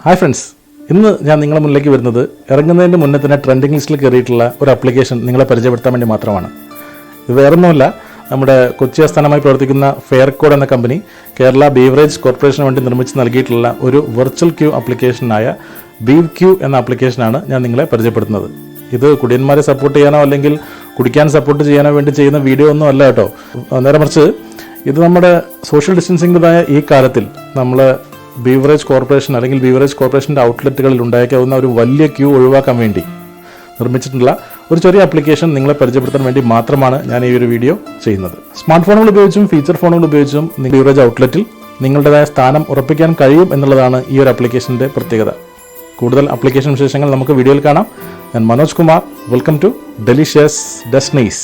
Hi friends, ഇന്ന് ഞാൻ നിങ്ങളുടെ മുന്നിലേക്ക് വരുന്നത് ഇറങ്ങുന്നതിന് മുന്നേ തന്നെ ട്രെൻഡിങ് ലിസ്റ്റിൽ കയറിയിട്ടുള്ള ഒരു ആപ്ലിക്കേഷൻ നിങ്ങളെ പരിചയപ്പെടുത്താൻ വേണ്ടി മാത്രമാണ്. ഇത് വേറൊന്നുമല്ല, നമ്മുടെ കൊച്ചി ആസ്ഥാനമായി പ്രവർത്തിക്കുന്ന ഫെയർകോഡ് എന്ന കമ്പനി കേരള ബീവറേജ് കോർപ്പറേഷന് വേണ്ടി നിർമ്മിച്ച് നൽകിയിട്ടുള്ള ഒരു വെർച്വൽ ക്യൂ ആപ്ലിക്കേഷനായ BEVQ എന്ന ആപ്ലിക്കേഷനാണ് ഞാൻ നിങ്ങളെ പരിചയപ്പെടുത്തുന്നത്. ഇത് കുടിയന്മാരെ സപ്പോർട്ട് ചെയ്യാനോ അല്ലെങ്കിൽ കുടിക്കാൻ സപ്പോർട്ട് ചെയ്യാനോ വേണ്ടി ചെയ്യുന്ന വീഡിയോ ഒന്നും അല്ല കേട്ടോ. നേരെ മറിച്ച് ഇത് നമ്മുടെ സോഷ്യൽ ഡിസ്റ്റൻസിൻ്റെതായ ഈ കാലത്തിൽ നമ്മൾ ബീവറേജ് കോർപ്പറേഷൻ അല്ലെങ്കിൽ ബീവറേജ് കോർപ്പറേഷൻ്റെ ഔട്ട്ലെറ്റുകളിൽ ഉണ്ടായേക്കാവുന്ന ഒരു വലിയ ക്യൂ ഒഴിവാക്കാൻ വേണ്ടി നിർമ്മിച്ചിട്ടുള്ള ഒരു ചെറിയ ആപ്ലിക്കേഷൻ നിങ്ങളെ പരിചയപ്പെടുത്താൻ വേണ്ടി മാത്രമാണ് ഞാൻ ഈ ഒരു വീഡിയോ ചെയ്യുന്നത്. സ്മാർട്ട് ഫോണുകൾ ഉപയോഗിച്ചും ഫീച്ചർ ഫോണുകൾ ഉപയോഗിച്ചും ബീവറേജ് ഔട്ട്ലെറ്റിൽ നിങ്ങളുടേതായ സ്ഥാനം ഉറപ്പിക്കാൻ കഴിയും എന്നുള്ളതാണ് ഈ ഒരു ആപ്ലിക്കേഷൻ്റെ പ്രത്യേകത. കൂടുതൽ ആപ്ലിക്കേഷൻ വിശേഷങ്ങൾ നമുക്ക് വീഡിയോയിൽ കാണാം. ഞാൻ Manoj Kumar. Welcome to delicious destinies.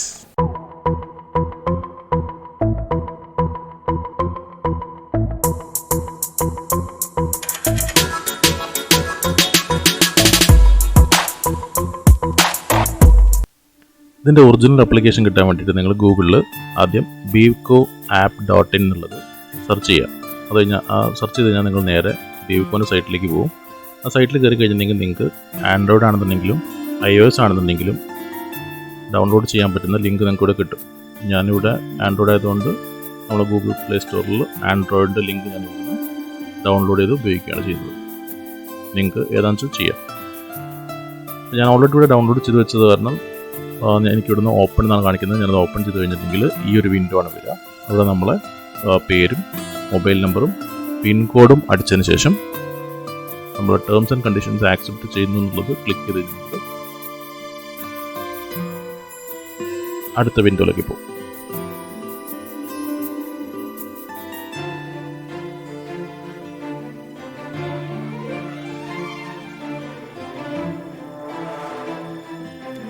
ഇതിൻ്റെ ഒറിജിനൽ ആപ്ലിക്കേഷൻ കിട്ടാൻ വേണ്ടിയിട്ട് നിങ്ങൾ ഗൂഗിളിൽ ആദ്യം BEVQ App.in എന്നുള്ളത് സെർച്ച് ചെയ്യുക. അത് കഴിഞ്ഞാൽ സെർച്ച് ചെയ്ത് കഴിഞ്ഞാൽ നിങ്ങൾ നേരെ BEVQൻ്റെ സൈറ്റിലേക്ക് പോകും. ആ സൈറ്റിൽ കയറി കഴിഞ്ഞിട്ടുണ്ടെങ്കിൽ നിങ്ങൾക്ക് ആൻഡ്രോയിഡ് ആണെന്നുണ്ടെങ്കിലും iOS ആണെന്നുണ്ടെങ്കിലും ഡൗൺലോഡ് ചെയ്യാൻ പറ്റുന്ന ലിങ്ക് നിങ്ങൾക്ക് ഇവിടെ കിട്ടും. ഞാനിവിടെ ആൻഡ്രോയിഡ് ആയതുകൊണ്ട് നമ്മൾ ഗൂഗിൾ പ്ലേ സ്റ്റോറിൽ ആൻഡ്രോയിഡിൻ്റെ ലിങ്ക് ഞാൻ ഡൗൺലോഡ് ചെയ്ത് ഉപയോഗിക്കുകയാണ് ചെയ്യുന്നത്. ലിങ്ക് ഏതാണെന്ന് വെച്ചാൽ ചെയ്യാം. ഞാൻ ഓൾറെഡി ഇവിടെ ഡൗൺലോഡ് ചെയ്ത് വെച്ചത് കാരണം എനിക്കിവിടുന്ന് ഓപ്പൺ എന്നാണ് കാണിക്കുന്നത്. ഞാനത് ഓപ്പൺ ചെയ്ത് കഴിഞ്ഞിട്ടുണ്ടെങ്കിൽ ഈ ഒരു വിൻഡോ ആണ് വരിക. അവിടെ നമ്മളെ പേരും മൊബൈൽ നമ്പറും പിൻകോഡും അടിച്ചതിന് ശേഷം നമ്മൾ ടേംസ് ആൻഡ് കണ്ടീഷൻസ് ആക്സെപ്റ്റ് ചെയ്യുന്നു എന്നുള്ളത് ക്ലിക്ക് ചെയ്ത് കഴിഞ്ഞിട്ട് അടുത്ത വിൻഡോയിലേക്ക് പോകും.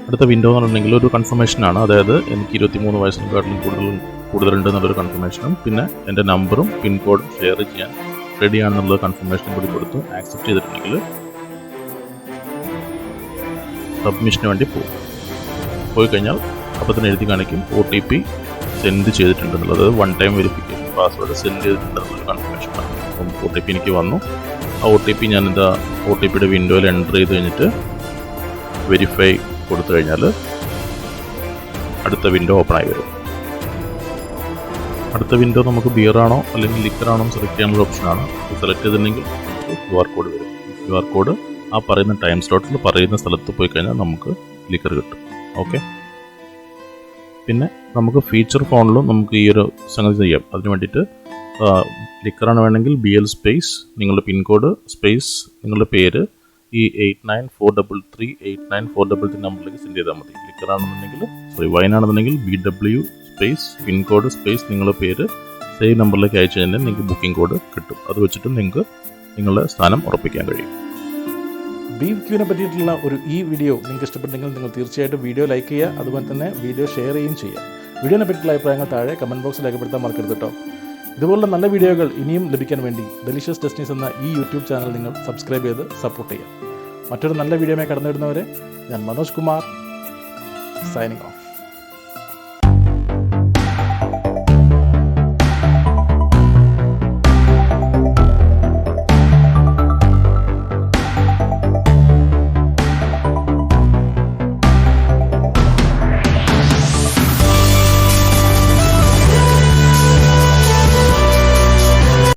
അടുത്ത വിൻഡോ എന്ന് പറഞ്ഞിട്ടുണ്ടെങ്കിൽ ഒരു കൺഫർമേഷനാണ്. അതായത് എനിക്ക് 23 വയസ്സിനെക്കാട്ടിലും കൂടുതലുണ്ട് എന്നുള്ളൊരു കൺഫർമേഷനും പിന്നെ എൻ്റെ നമ്പറും പിൻകോഡും ഷെയർ ചെയ്യാൻ റെഡിയാണെന്നുള്ള കൺഫർമേഷനും കൂടി കൊടുത്ത് ആക്സെപ്റ്റ് ചെയ്തിട്ടുണ്ടെങ്കിൽ സബ്മിഷന് വേണ്ടി പോയി കഴിഞ്ഞാൽ അപ്പോൾ തന്നെ എഴുതി കാണിക്കും OTP സെൻഡ് ചെയ്തിട്ടുണ്ടെന്നുള്ളത്. One time verification password send ചെയ്തിട്ടുണ്ടെന്നുള്ള കൺഫർമേഷനാണ്. അപ്പം OTP എനിക്ക് വന്നു. ആ OTP ഞാൻ എന്താ OTPയുടെ വിൻഡോയിൽ എൻ്റർ ചെയ്ത് കഴിഞ്ഞിട്ട് വെരിഫൈ കൊടുത്തു കഴിഞ്ഞാൽ അടുത്ത വിൻഡോ ഓപ്പൺ ആയി വരും. അടുത്ത വിൻഡോ നമുക്ക് ബിയറാണോ അല്ലെങ്കിൽ ലിക്കറാണോ സെലക്ട് ചെയ്യാനുള്ള ഓപ്ഷനാണ്. സെലക്ട് ചെയ്തിട്ടുണ്ടെങ്കിൽ QR കോഡ് വരും. QR കോഡ് ആ പറയുന്ന ടൈം സ്ലോട്ടിൽ പറയുന്ന സ്ഥലത്ത് പോയി കഴിഞ്ഞാൽ നമുക്ക് ലിക്കർ കിട്ടും. ഓക്കെ. പിന്നെ നമുക്ക് ഫീച്ചർ ഫോണിലും നമുക്ക് ഈ ഒരു സംഗതി ചെയ്യാം. അതിന് വേണ്ടിയിട്ട് ലിക്കറാണ് വേണമെങ്കിൽ BL സ്പേസ് നിങ്ങളുടെ പിൻകോഡ് സ്പേസ് നിങ്ങളുടെ പേര് ഈ 8943389433 നമ്പറിലേക്ക് സെൻഡ് ചെയ്താൽ മതി. ലിക്കറാണെന്നുണ്ടെങ്കിൽ വൈനാണെന്നുണ്ടെങ്കിൽ BW സ്പേസ് പിൻകോഡ് സ്പേസ് നിങ്ങളുടെ പേര് സെയിം നമ്പറിലേക്ക് അയച്ചു കഴിഞ്ഞാൽ നിങ്ങൾക്ക് ബുക്കിംഗ് കോഡ് കിട്ടും. അത് വെച്ചിട്ട് നിങ്ങൾക്ക് നിങ്ങളുടെ സ്ഥാനം ഉറപ്പിക്കാൻ കഴിയും. BEVQനെ പറ്റിയിട്ടുള്ള ഈ വീഡിയോ നിങ്ങൾക്ക് ഇഷ്ടപ്പെട്ടെങ്കിൽ നിങ്ങൾ തീർച്ചയായിട്ടും വീഡിയോ ലൈക്ക് ചെയ്യുക. അതുപോലെ തന്നെ വീഡിയോ ഷെയർ ചെയ്യുകയും ചെയ്യുക. വീഡിയോനെ പറ്റിയിട്ടുള്ള അഭിപ്രായങ്ങൾ താഴെ കമൻറ്റ് ബോക്സിൽ രേഖപ്പെടുത്താൻ മറക്കരുത് കേട്ടോ. ഇതുപോലുള്ള നല്ല വീഡിയോകൾ ഇനിയും ലഭിക്കാൻ വേണ്ടി ഡെലിഷ്യസ് ഡെസ്റ്റിനീസ് എന്ന ഈ യൂട്യൂബ് ചാനൽ നിങ്ങൾ സബ്സ്ക്രൈബ് ചെയ്ത് സപ്പോർട്ട് ചെയ്യുക. മറ്റൊരു നല്ല വീഡിയോയുമായി കടന്നു വരുന്നവരെ ഞാൻ മനോജ് കുമാർ, സൈനിങ് ഓഫ്.